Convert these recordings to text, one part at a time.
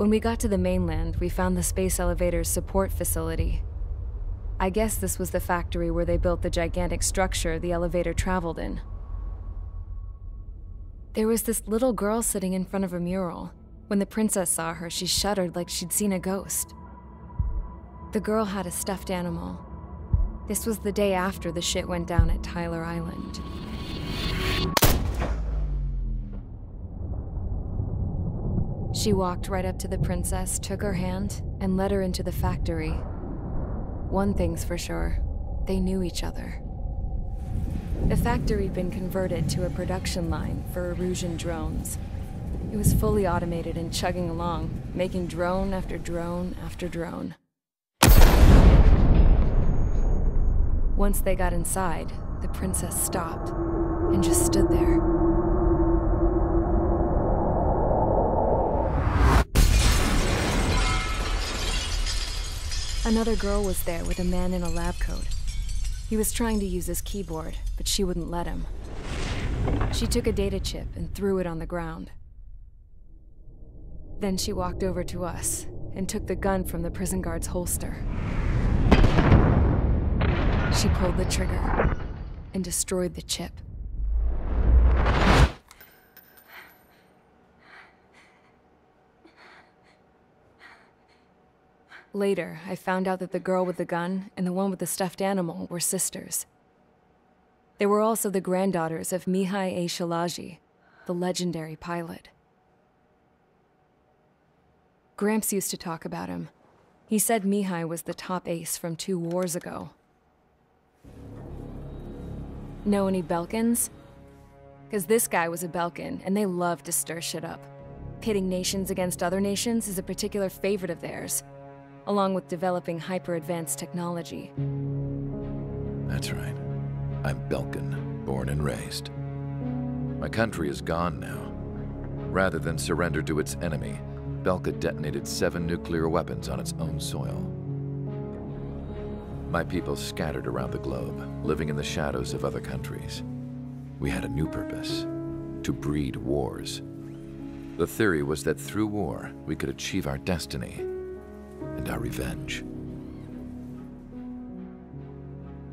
When we got to the mainland, we found the space elevator's support facility. I guess this was the factory where they built the gigantic structure the elevator traveled in. There was this little girl sitting in front of a mural. When the princess saw her, she shuddered like she'd seen a ghost. The girl had a stuffed animal. This was the day after the shit went down at Tyler Island. She walked right up to the princess, took her hand, and led her into the factory. One thing's for sure, they knew each other. The factory had been converted to a production line for Erusian drones. It was fully automated and chugging along, making drone after drone after drone. Once they got inside, the princess stopped and just stood there. Another girl was there with a man in a lab coat. He was trying to use his keyboard, but she wouldn't let him. She took a data chip and threw it on the ground. Then she walked over to us and took the gun from the prison guard's holster. She pulled the trigger and destroyed the chip. Later, I found out that the girl with the gun and the one with the stuffed animal were sisters. They were also the granddaughters of Mihai A. Shalaji, the legendary pilot. Gramps used to talk about him. He said Mihai was the top ace from 2 wars ago. Know any Belkans? Because this guy was a Belkan, and they love to stir shit up. Pitting nations against other nations is a particular favorite of theirs, along with developing hyper-advanced technology. That's right. I'm Belkan, born and raised. My country is gone now. Rather than surrender to its enemy, Belka detonated 7 nuclear weapons on its own soil. My people scattered around the globe, living in the shadows of other countries. We had a new purpose: to breed wars. The theory was that through war, we could achieve our destiny and our revenge.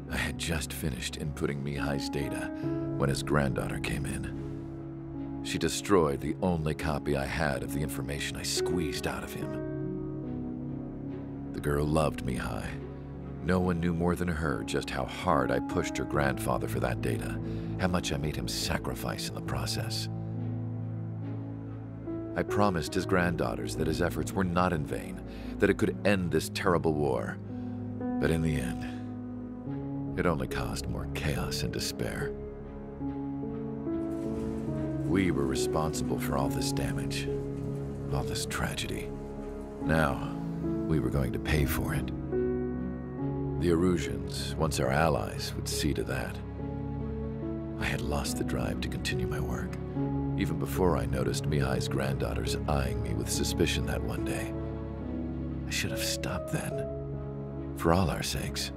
I had just finished inputting Mihai's data when his granddaughter came in. She destroyed the only copy I had of the information I squeezed out of him. The girl loved Mihai. No one knew more than her just how hard I pushed her grandfather for that data, how much I made him sacrifice in the process. I promised his granddaughters that his efforts were not in vain, that it could end this terrible war. But in the end, it only caused more chaos and despair. We were responsible for all this damage, all this tragedy. Now, we were going to pay for it. The Erusians, once our allies, would see to that. I had lost the drive to continue my work, even before I noticed Mihai's granddaughters eyeing me with suspicion that one day. I should have stopped then, for all our sakes.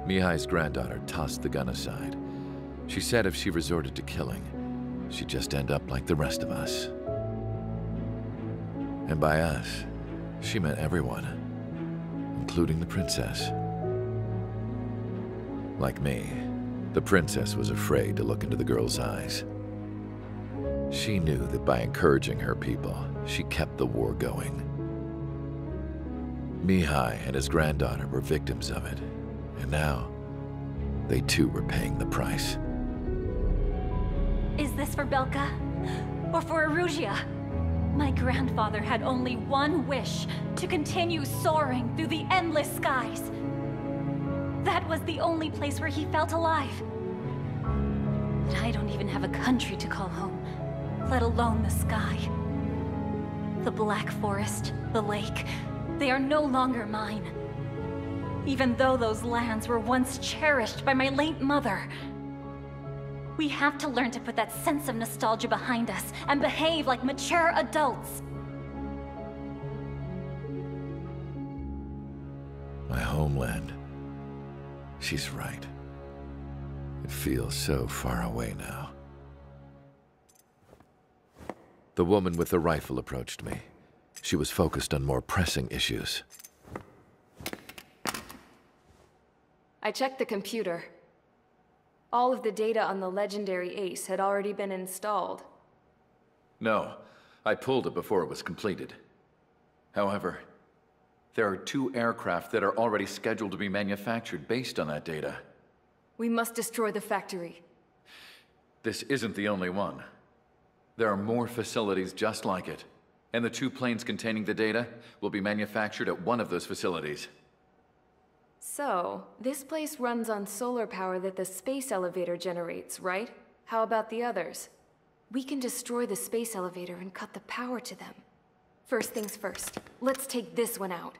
Mihai's granddaughter tossed the gun aside. She said if she resorted to killing, she'd just end up like the rest of us. And by us, she meant everyone, including the princess. Like me, the princess was afraid to look into the girl's eyes. She knew that by encouraging her people, she kept the war going. Mihai and his granddaughter were victims of it, and now, they too were paying the price. Is this for Belka? Or for Erusea? My grandfather had only one wish: to continue soaring through the endless skies. That was the only place where he felt alive. But I don't even have a country to call home, let alone the sky. The Black Forest, the lake, they are no longer mine. Even though those lands were once cherished by my late mother. We have to learn to put that sense of nostalgia behind us and behave like mature adults. My homeland. She's right. It feels so far away now. The woman with the rifle approached me. She was focused on more pressing issues. I checked the computer. All of the data on the legendary Ace had already been installed. No, I pulled it before it was completed. However, there are 2 aircraft that are already scheduled to be manufactured based on that data. We must destroy the factory. This isn't the only one. There are more facilities just like it, and the 2 planes containing the data will be manufactured at one of those facilities. So, this place runs on solar power that the space elevator generates, right? How about the others? We can destroy the space elevator and cut the power to them. First things first, let's take this one out.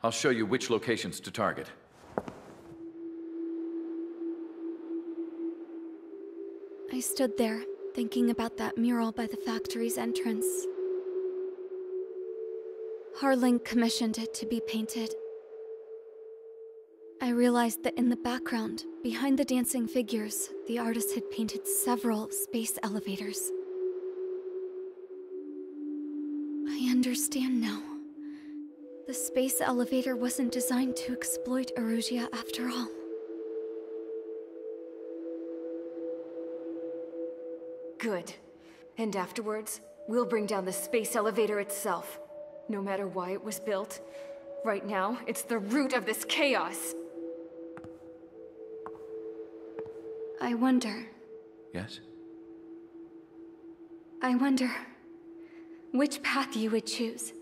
I'll show you which locations to target. I stood there, thinking about that mural by the factory's entrance. Harling commissioned it to be painted. I realized that in the background, behind the dancing figures, the artist had painted several space elevators. I understand now. The space elevator wasn't designed to exploit Erusia after all. Good. And afterwards, we'll bring down the space elevator itself. No matter why it was built. Right now, it's the root of this chaos. I wonder Yes? which path you would choose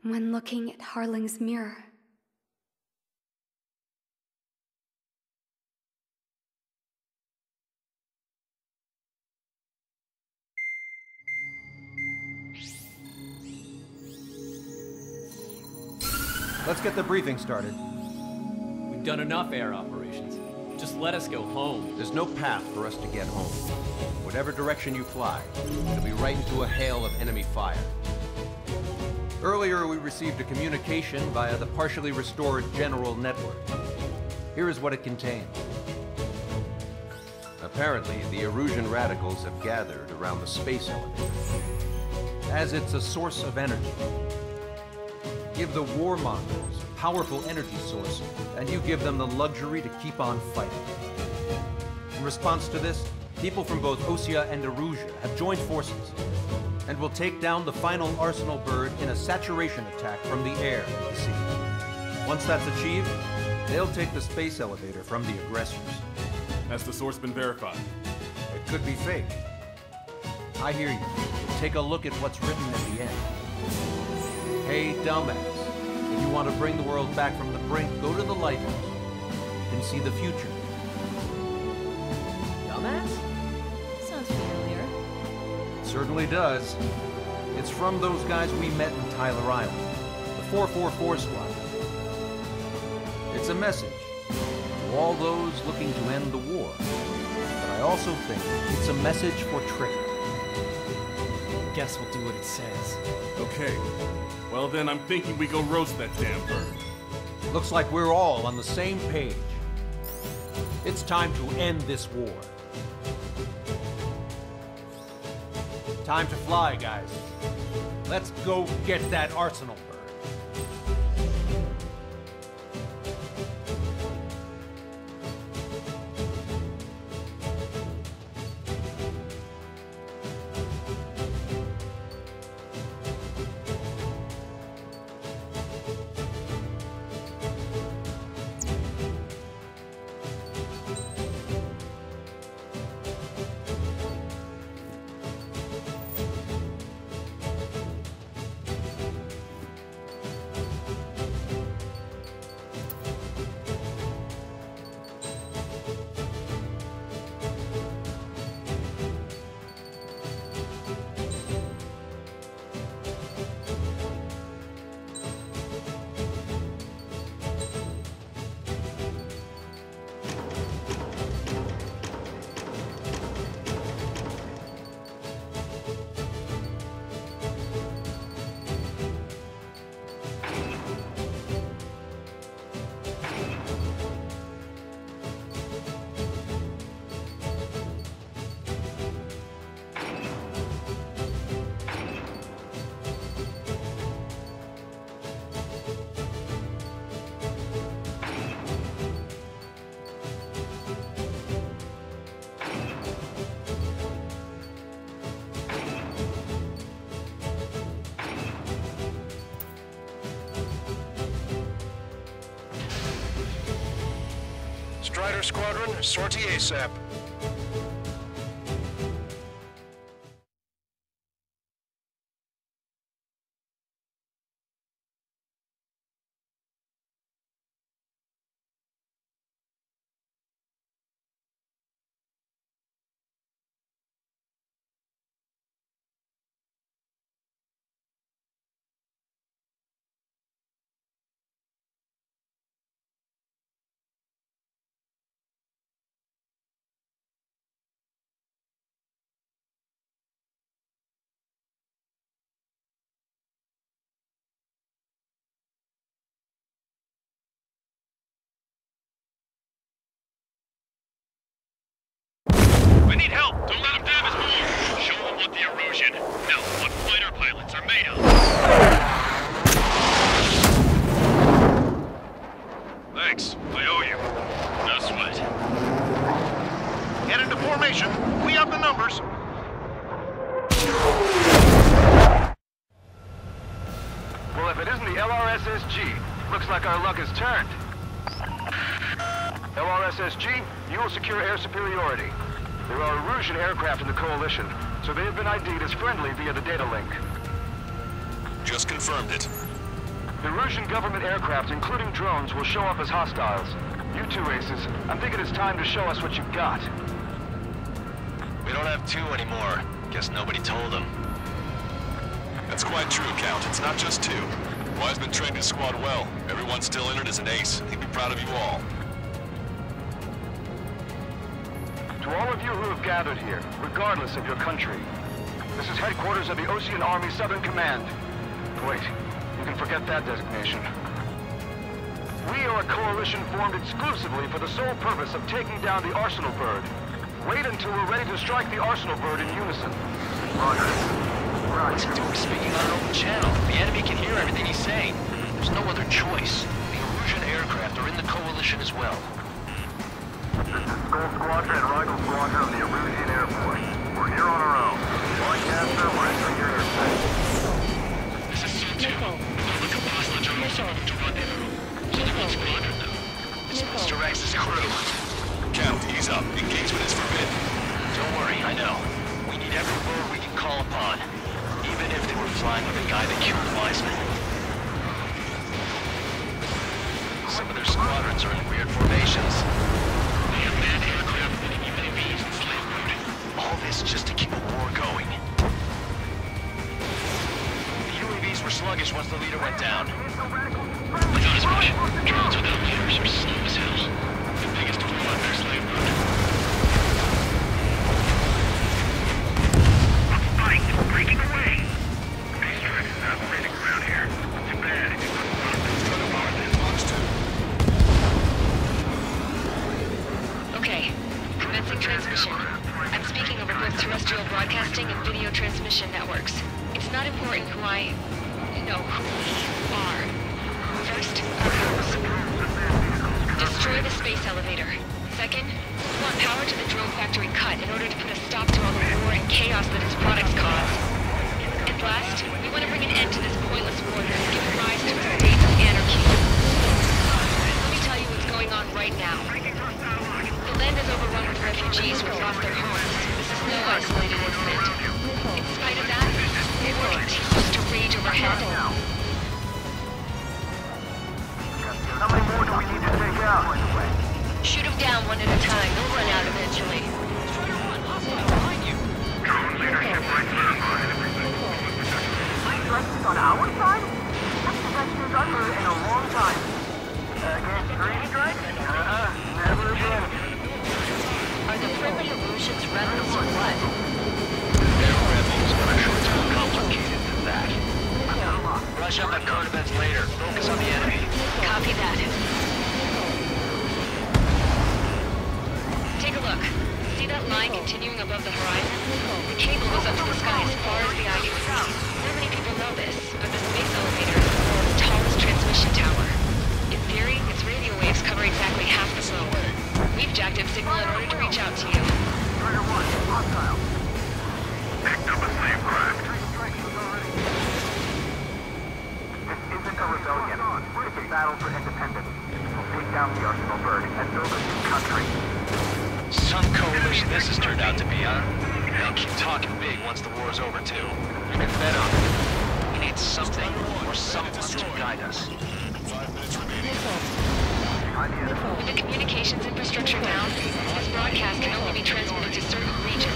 when looking at Harling's mirror. Let's get the briefing started. We've done enough air operations. Just let us go home. There's no path for us to get home. Whatever direction you fly, it'll be right into a hail of enemy fire. Earlier, we received a communication via the partially restored General Network. Here is what it contained. Apparently, the Erusian radicals have gathered around the space elevator, as it's a source of energy. Give the warmongers a powerful energy source, and you give them the luxury to keep on fighting. In response to this, people from both Osea and Erusia have joined forces, and will take down the final Arsenal bird in a saturation attack from the air to the sea. Once that's achieved, they'll take the space elevator from the aggressors. Has the source been verified? It could be fake. I hear you. Take a look at what's written at the end. Hey, dumbass. If you want to bring the world back from the brink, go to the lighthouse. You can see the future. Dumbass? Sounds familiar. It certainly does. It's from those guys we met in Tyler Island, the 444 Squad. It's a message to all those looking to end the war. But I also think it's a message for Trigger. Guess we'll do what it says. Okay. Well then, I'm thinking we go roast that damn bird. Looks like we're all on the same page. It's time to end this war. Time to fly, guys. Let's go get that Arsenal bird. Strider Squadron, sortie ASAP. I need help! Don't let them damage more! Show them what the Erusian, no, what fighter pilots are made of! Thanks, I owe you. No sweat. Get into formation. We have the numbers. Well, if it isn't the LRSSG, looks like our luck has turned. LRSSG, you will secure air superiority. There are Erusian aircraft in the Coalition, so they have been ID'd as friendly via the data link. Just confirmed it. The Erusian government aircraft, including drones, will show up as hostiles. You two aces, I'm thinking it's time to show us what you've got. We don't have two anymore. Guess nobody told them. That's quite true, Count. It's not just two. Wiseman trained his squad well. Everyone still in it as an ace. He'd be proud of you all. To all of you who have gathered here, regardless of your country, this is headquarters of the Osean Army Southern Command. Wait, you can forget that designation. We are a coalition formed exclusively for the sole purpose of taking down the Arsenal Bird. Wait until we're ready to strike the Arsenal Bird in unison. Roger. Listen to him speaking on an open channel. The enemy can hear everything he's saying. There's no other choice. The Erusian aircraft are in the coalition as well. This is Skull Squadron and Rifle Squadron of the Erusian Air Force. We're here on our own. Broadcaster, we're entering your airspace. This is C2. Public Apostle drones to rendezvous. It's only one squadron, though. It's Mr. X's crew. Count, ease up. Engagement is forbidden. Don't worry, I know. We need every bird we can call upon. Even if they were flying with the guy that killed Wiseman. Some of their squadrons are in weird formations. They have manned aircraft with UAVs and slave loot. All this just to keep a war going. The UAVs were sluggish once the leader went down. I thought as much. Drones without leaders are slow as hell. The biggest flaw in their slave loot. Breaking away! Astrix is operating around here. Too bad. Okay, commencing transmission. I'm speaking over both terrestrial broadcasting and video transmission networks. It's not important who we are. First, our goals. Destroy the space elevator. Second, we want power to the drone factory cut in order to put a stop to all the war and chaos that its products cause. And last, we want to bring an end to this pointless war that has given rise to a state of anarchy. Let me tell you what's going on right now. The land is overrun with refugees who have lost their homes. This is no isolated incident. In spite of that, the war continues to rage overhead. How many more do we need to take out? Shoot them down one at a time. They'll run out eventually. Drone leadership right side. Strikes on our side? That's the best news I've heard in a long time. Against three strikes? Never again. Are the friendly Erusians rebels or what? They're rebels, but I'm sure it's more complicated than that. Rush up on Cardabeds later. Focus on the enemy. Copy that. Take a look. See that line continuing above the horizon? The cable goes up to the sky as far as the eye can see. Not many people know this, but the space elevator is the world's tallest transmission tower. In theory, its radio waves cover exactly half the globe. We've jacked up signal in order to reach out to you. Strider 1, hostile. Picked up a slave craft. This isn't a rebellion. It's a battle for independence. We down the Arsenal bird and build a new country. Some coalition this has turned out to be, huh? They'll keep talking big once the war's over, too. You can bet on it. We need something or someone to guide us. 5 minutes remaining. With the communications infrastructure down, this broadcast can only be transmitted to certain regions.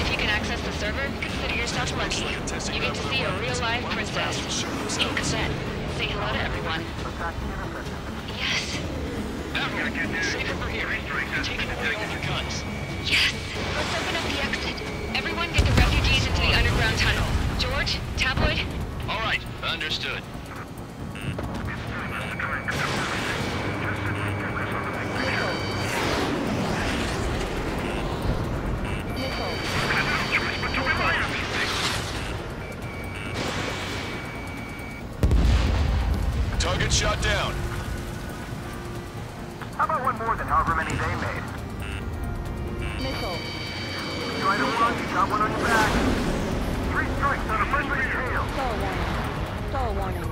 If you can access the server, consider yourself lucky. You get to see a real-life princess. In Cosette. Say hello to everyone. Yes. Safe over here. Taking away all the guns. Yes. Let's open up the exit. Everyone get the refugees into the underground tunnel. George, Tabloid? All right, understood. Target shot down. How about one more than however many they made? Missile. Try to run, you got one on your back. 3 strikes on a friendly tail. Stall warning. Stall warning.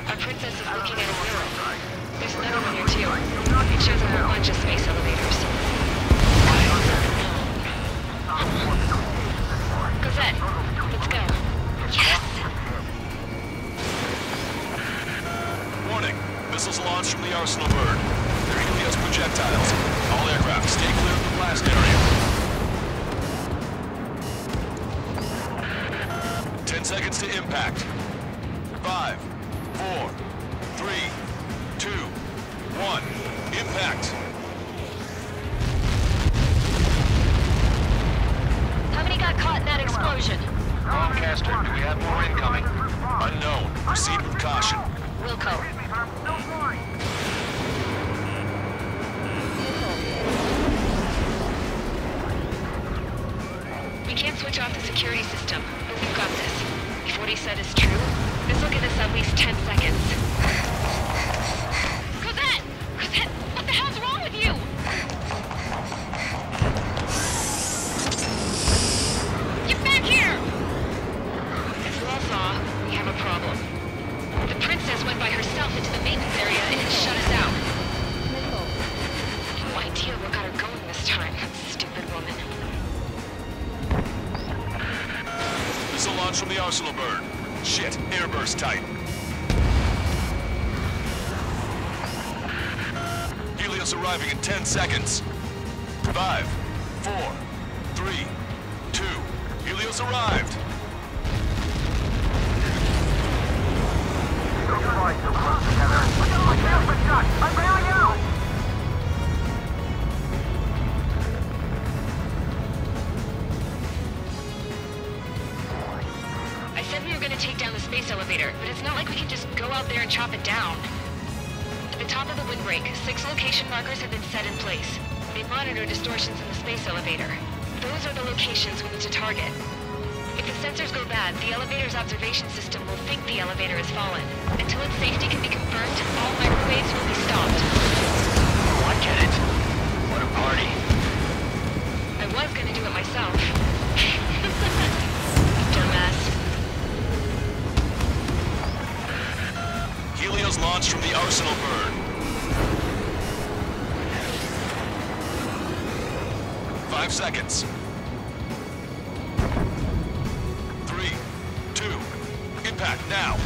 Our princess is looking at a mirror. There's another one here too. It shows a whole bunch of space elevators. Cosette, let's go. Yes! Warning. Missiles launched from the Arsenal bird. They're Helios projectiles. All aircraft, stay clear of the blast area. 10 seconds to impact. 5, 4, 3, 2, 1. Impact. How many got caught in that explosion? Lancaster, do we have more incoming? Unknown. Proceed with caution. Wilco. We can't switch off the security system, but we've got this. If what he said is true, this will give us at least 10 seconds. Cosette! Cosette, what the hell's wrong with you? Get back here! As you all saw, we have a problem. The princess went by herself into the maintenance area and it shut us out. No idea what got her going this time, stupid woman. Missile launch from the Arsenal bird. Shit, airburst tight. Helios arriving in 10 seconds. 5, 4, 3, 2. Helios arrived. Don't fight so close together. I can't but shot. I'm bailing out. I said we were gonna take down the space elevator, but it's not like we can just go out there and chop it down. At the top of the windbreak, 6 location markers have been set in place. They monitor distortions in the space elevator. Those are the locations we need to target. If the sensors go bad, the elevator's observation system will think the elevator has fallen. Until its safety can be confirmed, all microwaves will be stopped. Oh, I get it. What a party. I was gonna do it myself. Dumbass. Helios launched from the Arsenal bird. 5 seconds. 3, 2, impact now.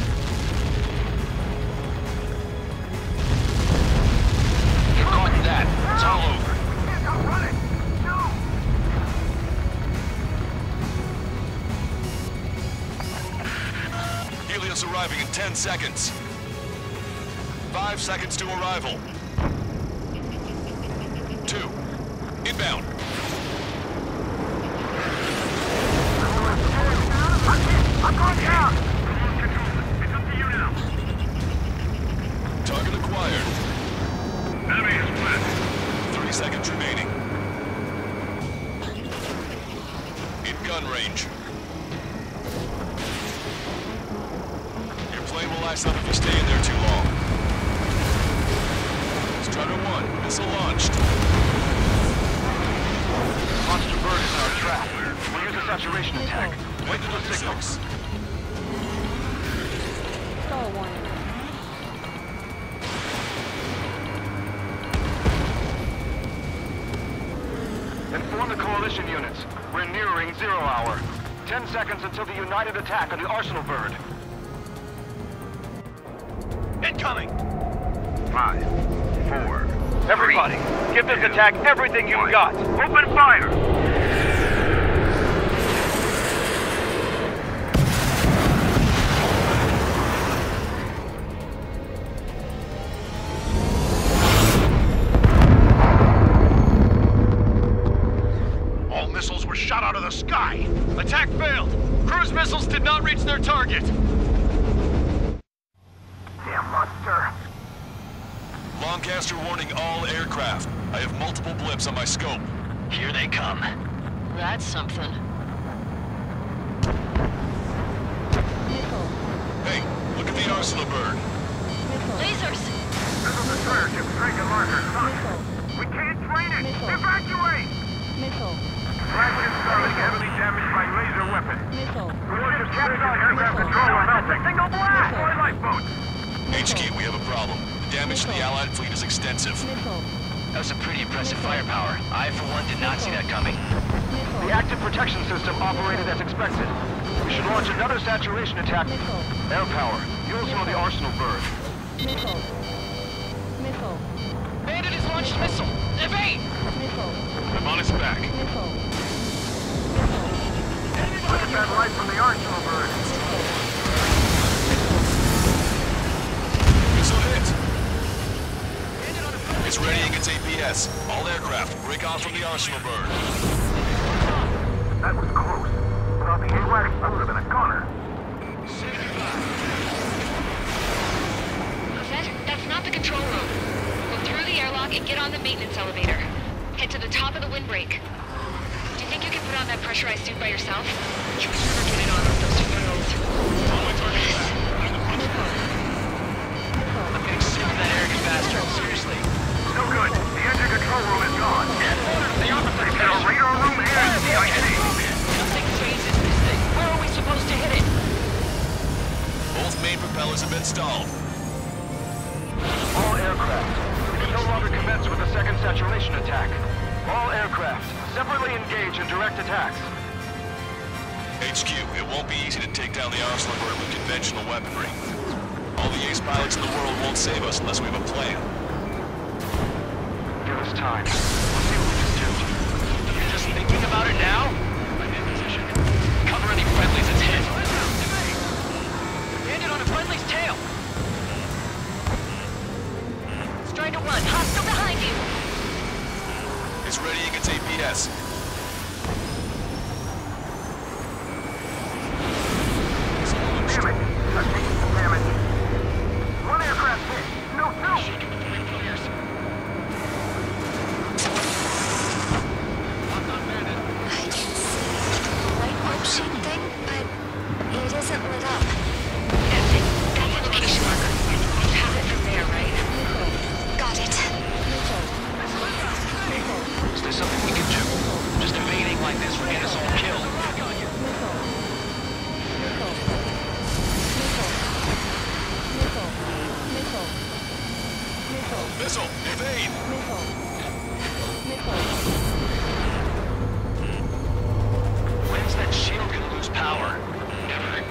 You've caught that. It's all over. Helios arriving in 10 seconds. 5 seconds to arrival. 2, inbound. I'm going down! It's up to you now. Target acquired. Enemy is split. 3 seconds remaining. In gun range. Your plane will ice up if you stay in there too long. Strider 1, missile launched. Monster bird is in our track. We'll use a saturation attack. Wait for the signal. Stall warning. Inform the coalition units. We're nearing 0 hour. 10 seconds until the united attack on the Arsenal bird. Incoming! 5, 4. Everybody, give this attack everything you've got. Open fire! All missiles were shot out of the sky. Attack failed. Cruise missiles did not reach their target. Damn monster. Lancaster warning all aircraft. I have multiple blips on my scope. Here they come. That's something. Missile. Hey, look at the Arsenal bird. Missile. Lasers! Missile destroyer ship Dragon Marker sunk. Missile. We can't train it! Missile. Evacuate! Missile. Flagship Starlink heavily damaged by laser weapon. Missile. Warship captured aircraft control on melting. Single blast! Missile. Boy lifeboats! HQ, we have a problem. The damage to the Allied fleet is extensive. Missile. That was some pretty impressive firepower. I, for one, did not see that coming. The active protection system operated as expected. We should launch another saturation attack. Missile. Air power. You also know the Arsenal bird. Missile. Missile. Bandit has launched a missile! Evade! Missile. I'm on its back. Missile. Look at that light from the Arsenal bird. Missile hit. It's readying its APS. All aircraft, break off from the Arsenal bird. That was close. Without the AWACS, I would have been a goner. That's not the control room. Go through the airlock and get on the maintenance elevator. Head to the top of the windbreak. Do you think you can put on that pressurized suit by yourself? You would never get it on with those frills. I'm getting sick of that arrogant bastard, seriously. No good. The engine control room is gone. The opposite. It's got a radar room and CIC. Nothing phases this thing. Where are we supposed to hit it? Both main propellers have been stalled. All aircraft. We can no longer commence with the second saturation attack. All aircraft, separately engage in direct attacks. HQ, it won't be easy to take down the Arsenal bird with conventional weaponry. All the ace pilots in the world won't save us unless we have a plan. Give us time. We'll see what we can do. You're just thinking about it now? I'm in position. Cover any friendlies it's hit. Landed on a friendly's tail. It's trying to run. Hostile behind you. It's readying its APS. Damn it. I'm taking some damage. One aircraft hit. No, two. I can see the light motion thing, but it isn't lit up. That's it. That's the location marker. You have it from there, right? Got it. Is there something we can do? Just evading like this will get us all killed. Missile, evade! When's that shield gonna lose power? Never.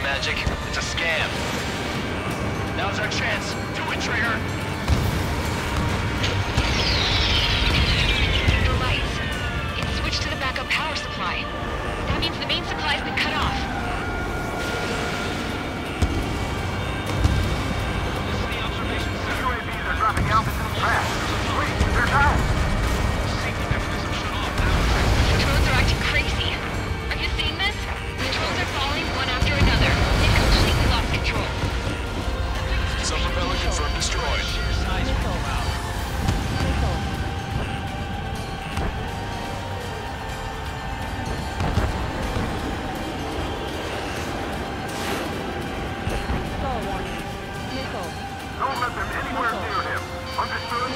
magic. It's a scam. Now's our chance. Do it, Trigger! The lights. It's switched to the backup power supply. That means the main supply has been cut off. UAVs are dropping altitude fast. Wait, they're down. Safety mechanism shut off. The drones are acting crazy. Are you seeing this? The drones are falling one after another. They've completely lost control. Sub-propeller confirmed destroyed. Stall warning. Missile. Don't let them anywhere near him. Understood?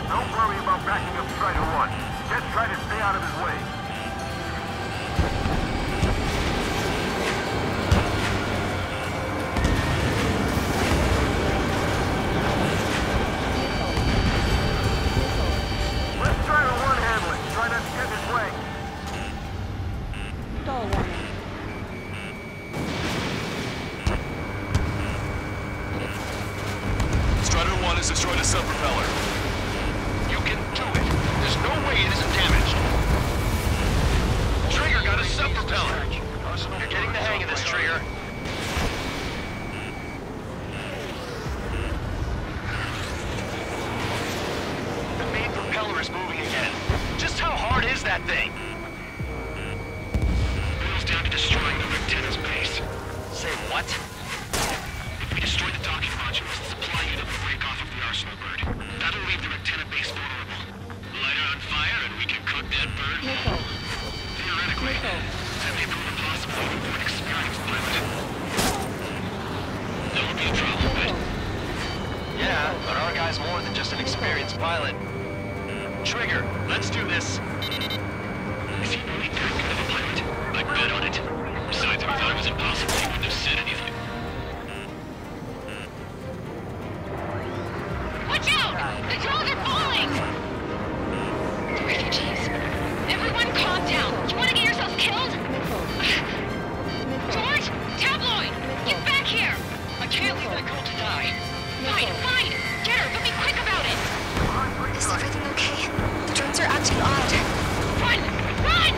Don't worry about backing up Strider 1. Just try to stay out of his way. Let Strider 1 handle it. Try not to get in his way. Stall warning. Strider 1 has destroyed a sub-propeller. You can do it. There's no way it isn't damaged. Trigger got a sub-propeller. You're getting the hang of this, Trigger. The main propeller is moving again. Just how hard is that thing? Boils down to destroying the Rectenna's base. Say what? If we destroy the docking modules, the supply unit will break off of the Arsenal bird. That'll leave the Rectenna base vulnerable. Light her on fire and we can cook that bird. Missile. Theoretically, Missile. that may prove impossible even for an experienced pilot. That would be a problem, but... Yeah, but our guy's more than just an experienced pilot. Trigger, let's do this. Is he really that good of a pilot? I'd bet on it. Besides, if I thought it was impossible, he wouldn't have said anything. Watch out! The drones are falling! The refugees. Everyone calm down. You want to get yourselves killed? George! Tabloid! Get back here! I can't leave that girl to die. Fine, fine! Get her, but be quick about it! Is everything okay? The drones are acting odd. Run! Run!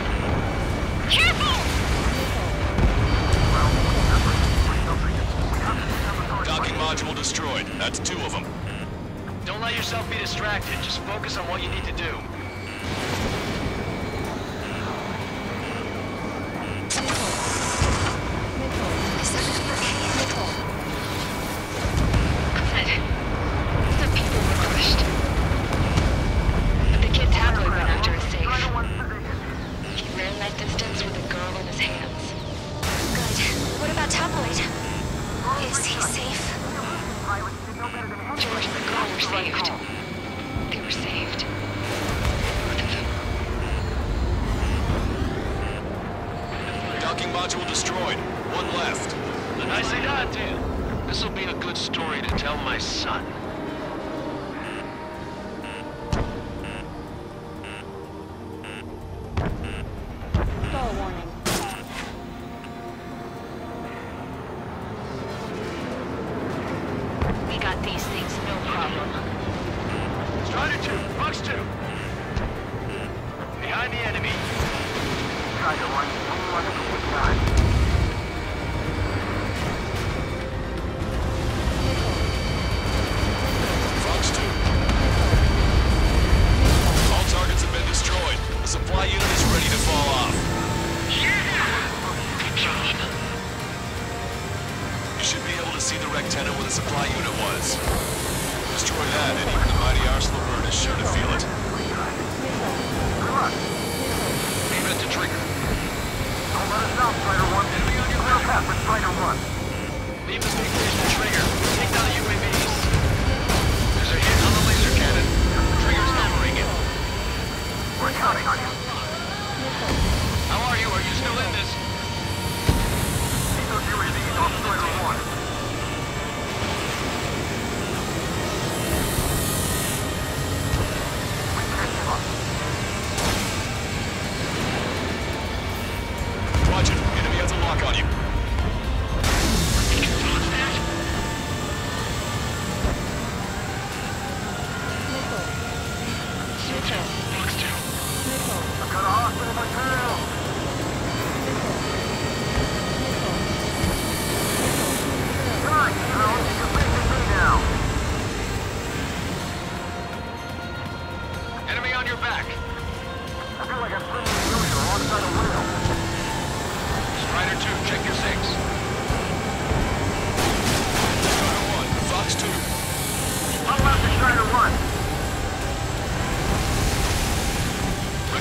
Careful! Docking module destroyed. That's 2 of them. Don't let yourself be distracted. Just focus on what you need to do. Is everything okay? Good. Some people were crushed. But the kid Tabloid went after his safe. He ran that distance with a girl in his hands. Good. What about Tabloid? Is he safe? George and the girl were saved. They were saved. Both of them. Docking module destroyed. 1 left. Nicely done, dude. This'll be a good story to tell my son. Stall warning. We got these things, no problem. Strider 2, Fox 2. Behind the enemy. Strider 1, only 1 quick time. Fox 2. All targets have been destroyed. The supply unit is ready to fall off. Good job. You should be able to see the Rectenna where the supply unit was. Destroy that, and even the mighty Arsenal bird is sure to feel it. Leave it to Trigger. Don't let us down, Strider 1. Enemy on your Clear left. path with Strider 1. Leave the big fish to Trigger. Take down the UAVs. There's a hit on the laser cannon. Trigger's hammering it. We're counting on you. How are you? Are you still in this? Keep those UAVs off Strider 1. We catch him up.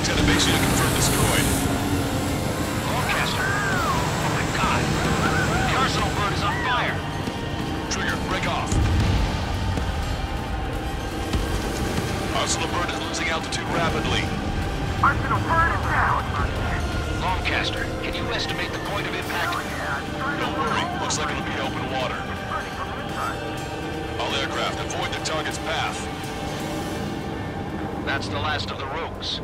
Lieutenant Basie to confirm destroyed. Lancaster! Oh my god! The arsenal bird is on fire! Trigger, break off. Arsenal bird is losing altitude rapidly. Arsenal bird is down! Lancaster, can you estimate the point of impact? Don't worry, looks like it'll be open water. All aircraft, avoid the target's path. That's the last of the rogues.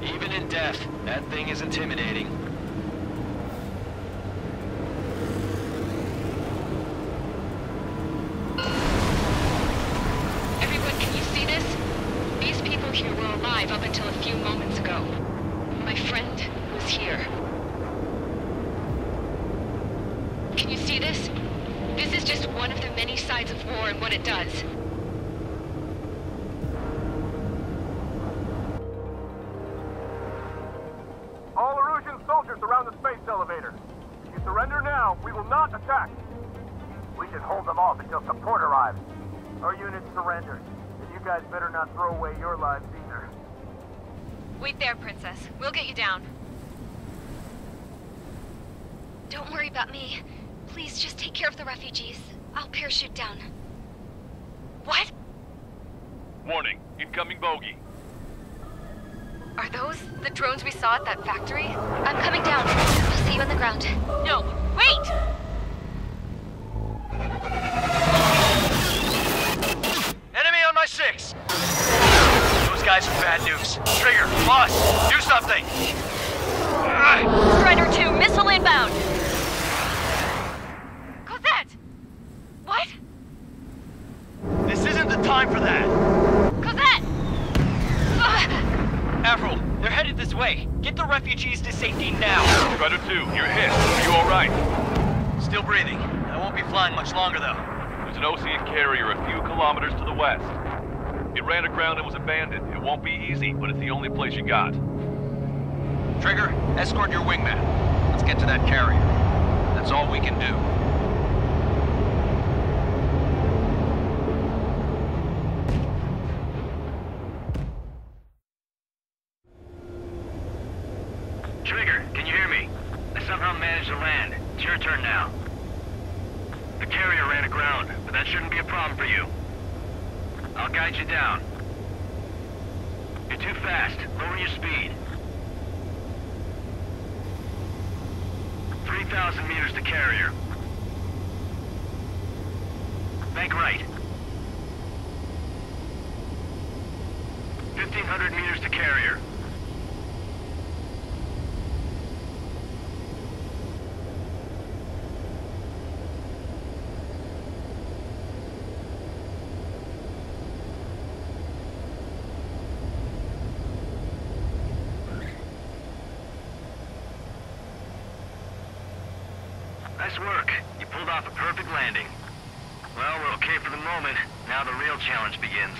Even in death, that thing is intimidating. Everyone, can you see this? These people here were alive up until a few moments ago. My friend was here. Can you see this? This is just one of the many sides of war and what it does. All Erusian soldiers around the space elevator. If you surrender now, we will not attack. We should hold them off until support arrives. Our unit surrendered. And you guys better not throw away your lives either. Wait there, Princess. We'll get you down. Don't worry about me. Please just take care of the refugees. I'll parachute down. What? Warning, incoming bogey. Are those the drones we saw at that factory? I'm coming down. I'll see you on the ground. No, wait! Enemy on my 6! Those guys are bad news. Trigger, boss, do something! Strider 2, missile inbound! Cosette! What? This isn't the time for that! Cosette! Avril, they're headed this way. Get the refugees to safety now. Strider 2, you're hit. Are you alright? Still breathing. I won't be flying much longer, though. There's an Osean carrier a few kilometers to the west. It ran aground and was abandoned. It won't be easy, but it's the only place you got. Trigger, escort your wingman. Let's get to that carrier. That's all we can do. Trigger, can you hear me? I somehow managed to land. It's your turn now. The carrier ran aground, but that shouldn't be a problem for you. I'll guide you down. You're too fast. Lower your speed. 3,000 meters to carrier. Bank right. 1,500 meters to carrier. Nice work. You pulled off a perfect landing. Well, we're okay for the moment. Now the real challenge begins.